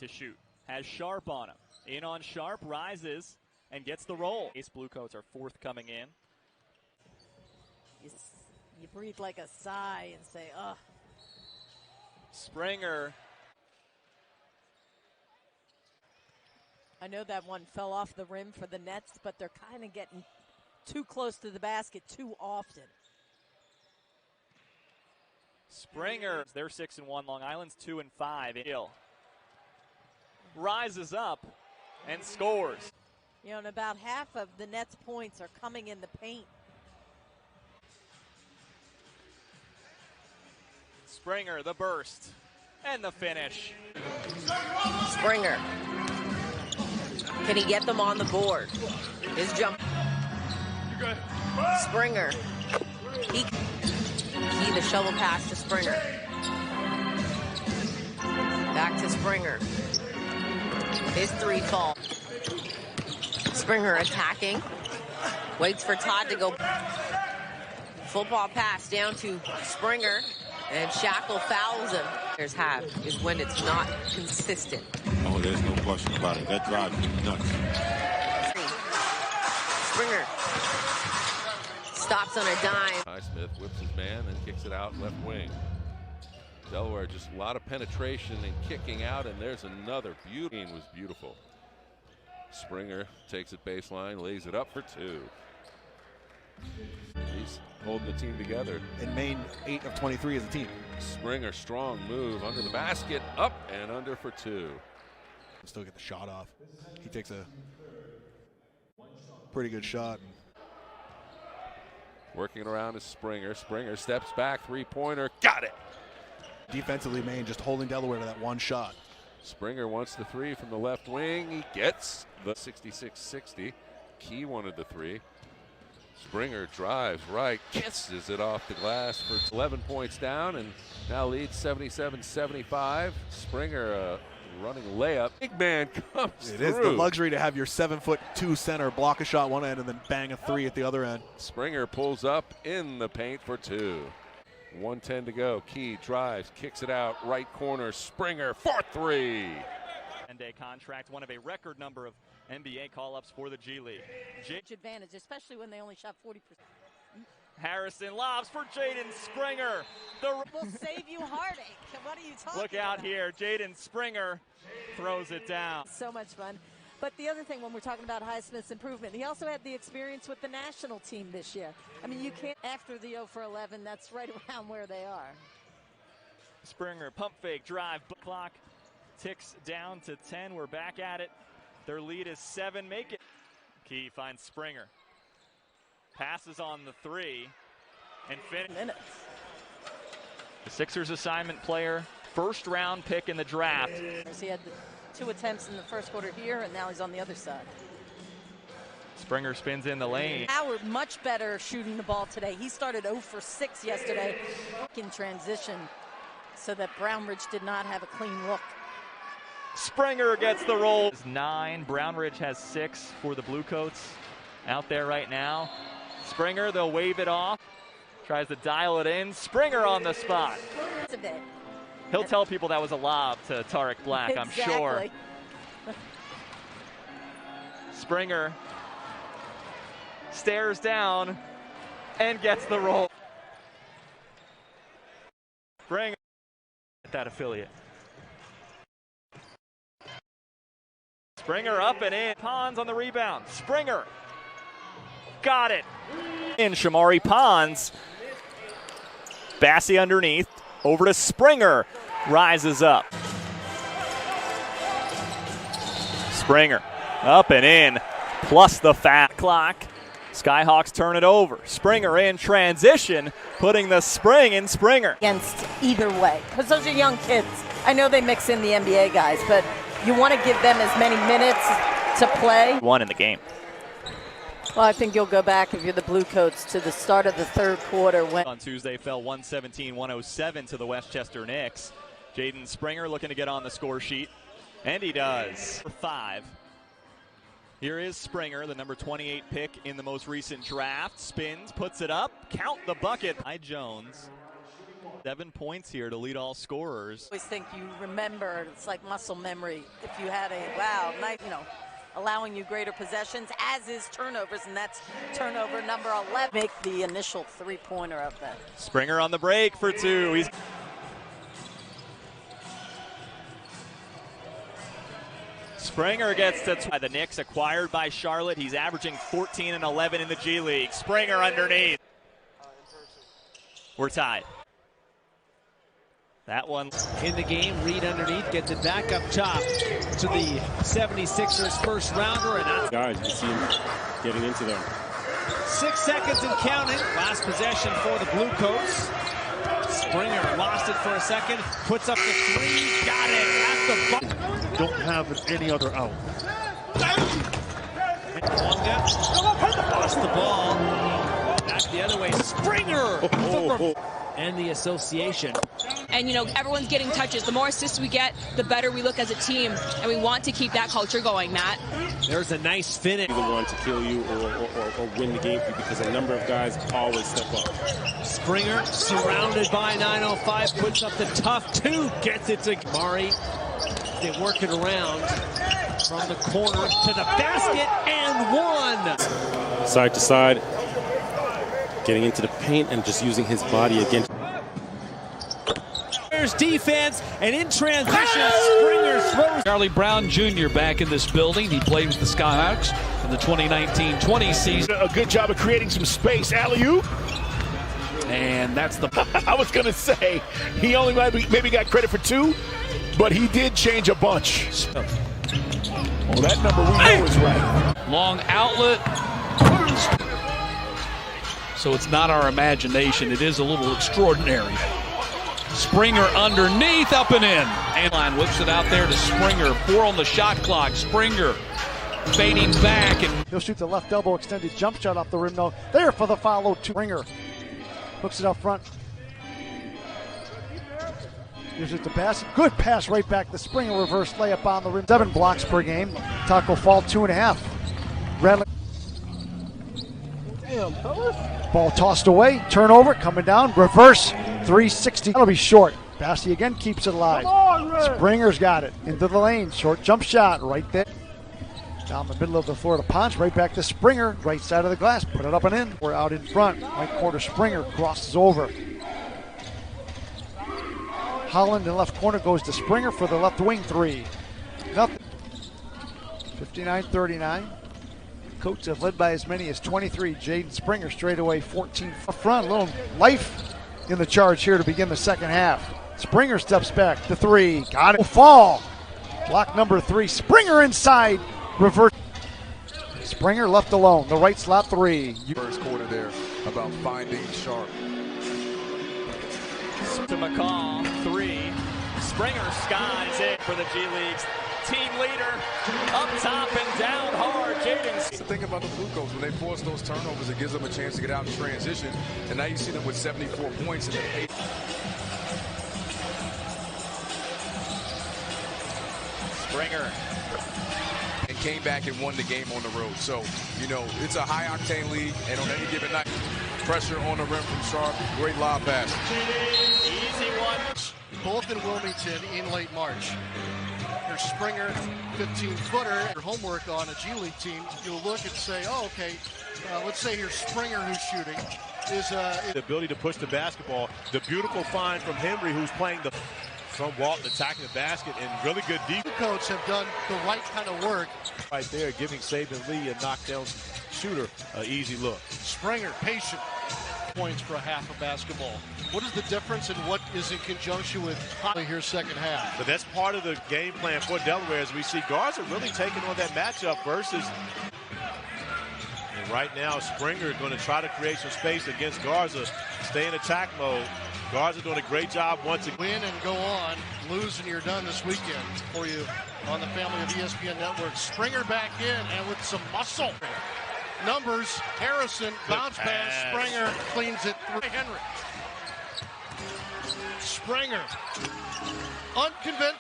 to shoot. Has Sharp on him. In on Sharp, rises, and gets the roll. Ace Bluecoats are fourth coming in. You breathe like a sigh and say, ugh. Springer. I know that one fell off the rim for the Nets, but they're kind of getting too close to the basket too often. Springer, they're 6-1. Long Island's 2-5. Hill rises up and scores. You know, and about half of the Nets' points are coming in the paint. Springer, the burst, and the finish. Springer. Can he get them on the board? His jump. Springer. He the shovel pass to Springer. Back to Springer. His three fall. Springer attacking. Waits for Todd to go. Football pass down to Springer. And Shackle fouls him. There's half is when it's not consistent. Oh, there's no question about it. That drive is nuts. Springer stops on a dime. Highsmith whips his man and kicks it out left wing. Delaware just a lot of penetration and kicking out, and there's another beauty. Was beautiful. Springer takes it baseline, lays it up for two. He's holding the team together. In Maine, 8 of 23 as a team. Springer, strong move under the basket, up and under for two. Still get the shot off. He takes a pretty good shot. Working around is Springer. Springer steps back, three-pointer, got it. Defensively, Maine just holding Delaware to that one shot. Springer wants the three from the left wing. He gets the 66-60. Key wanted the three. Springer drives right, kisses it off the glass for 11 points down, and now leads 77-75. Springer running layup. Big man comes through. It is the luxury to have your 7'2" center block a shot one end and then bang a three at the other end. Springer pulls up in the paint for two. 1:10 to go. Key drives, kicks it out, right corner. Springer for three. 10-day contract, one of a record number of NBA call-ups for the G League. Advantage, especially when they only shot 40%. Harrison lobs for Jaden Springer. Will save you heartache. What are you talking Look out here. Jaden Springer throws it down. So much fun. But the other thing when we're talking about Highsmith's improvement, he also had the experience with the national team this year. I mean, you can't, after the 0 for 11, that's right around where they are. Springer, pump fake, drive, clock ticks down to 10. We're back at it. Their lead is 7. Make it. Key finds Springer. Passes on the three and finish. The Sixers assignment player, first round pick in the draft. He had 2 attempts in the first quarter here, and now he's on the other side. Springer spins in the lane. Howard much better shooting the ball today. He started 0 for 6 yesterday in transition so that Brownridge did not have a clean look. Springer gets the roll. 9. Brownridge has 6 for the Bluecoats out there right now. Springer, they'll wave it off. Tries to dial it in. Springer on the spot. He'll tell people that was a lob to Tarek Black, exactly. I'm sure. Springer stares down and gets the roll. Springer at that affiliate. Springer up and in. Pons on the rebound. Springer got it. In Shamari Pons. Bassie underneath. Over to Springer. Rises up. Springer up and in. Plus the fat clock. Skyhawks turn it over. Springer in transition. Putting the spring in Springer. Against either way. Because those are young kids. I know they mix in the NBA guys, but you want to give them as many minutes to play. One in the game. Well, I think you'll go back, if you're the Bluecoats, to the start of the third quarter. When on Tuesday fell 117-107 to the Westchester Knicks. Jaden Springer looking to get on the score sheet, and he does. 5. Here is Springer, the number 28 pick in the most recent draft. Spins, puts it up, count the bucket. By Jones. 7 points here to lead all scorers. I always think you remember, it's like muscle memory. If you had a, wow, nice, allowing you greater possessions, as is turnovers, and that's turnover number 11. Make the initial three-pointer of that. Springer on the break for 2. Springer gets to the Knicks, acquired by Charlotte. He's averaging 14 and 11 in the G League. Springer underneath. We're tied. That one in the game. Reed underneath, gets it back up top to the 76ers first rounder. And guys, you see him getting into them. 6 seconds and counting. Last possession for the Blue Coats. Springer lost it for a second, puts up the 3, got it at the bucket. Don't have any other out. Lost the ball. Back the other way. Springer! And the association. And, everyone's getting touches. The more assists we get, the better we look as a team. And we want to keep that culture going, Matt. There's a nice finish. Either one to kill you or win the game for you, because a number of guys always step up. Springer, surrounded by 905, puts up the tough 2, gets it to Mari. They work it around from the corner to the basket and 1. Side to side, getting into the paint and just using his body against. There's defense, and in transition, Springer throws. Charlie Brown Jr. back in this building. He played with the Skyhawks in the 2019-20 season. A good job of creating some space. Alley-oop. And that's the... I was going to say, he only maybe got credit for 2, but he did change a bunch. Well, that number we know is right. Long outlet. So it's not our imagination. It is a little extraordinary. Springer underneath, up and in. And line whips it out there to Springer. 4 on the shot clock. Springer fading back. And he'll shoot the left elbow extended jump shot off the rim. No, there for the follow to Springer. Hooks it up front. Here's it to pass. Good pass right back to Springer. Reverse layup on the rim. 7 blocks per game. Taco Fall 2.5. Radley. Damn, fellas. Ball tossed away. Turnover. Coming down. Reverse. 360. That'll be short. Bassey again keeps it alive. Springer's got it. Into the lane. Short jump shot right there. Down the middle of the floor to Ponce. Right back to Springer. Right side of the glass. Put it up and in. We're out in front. Right corner. Springer crosses over. Holland in left corner goes to Springer for the left wing 3. Nothing. 59-39. Coats have led by as many as 23. Jaden Springer straight away 14 front. A little life in the charge here to begin the second half. Springer steps back to 3. Got it. Fall. Block number 3. Springer inside. Reverse. Springer left alone. The right slot 3. First quarter there about finding Sharp. To McCall, 3. Springer skies it for the G League's team leader. Up top and down hard. Jaden. The thing about the Blue Coats, when they force those turnovers, it gives them a chance to get out and transition. And now you see them with 74 points in the 8. Springer. And came back and won the game on the road. So, it's a high-octane league, and on any given night, pressure on the rim from Sharp. Great lob pass. Easy one. Both in Wilmington in late March. There's Springer, 15-footer. Your homework on a G League team, you'll look and say, oh, okay, let's say here's Springer who's shooting. The ability to push the basketball. The beautiful find from Henry, who's playing from Walton, attacking the basket, and really good defense. The coach have done the right kind of work. Right there, giving Saban Lee a knockdown shooter an easy look. Springer, patient. Points for a half of basketball. What is the difference and what is in conjunction with here second half? But that's part of the game plan for Delaware, as we see guards are really taking on that matchup versus. And right now, Springer is going to try to create some space against Garza. Stay in attack mode. Garza doing a great job once again. Win and go on. Lose and you're done this weekend for you on the family of ESPN Network. Springer back in and with some muscle. Numbers, Harrison, bounce pass, Springer cleans it through Henry. Springer, unconvinced.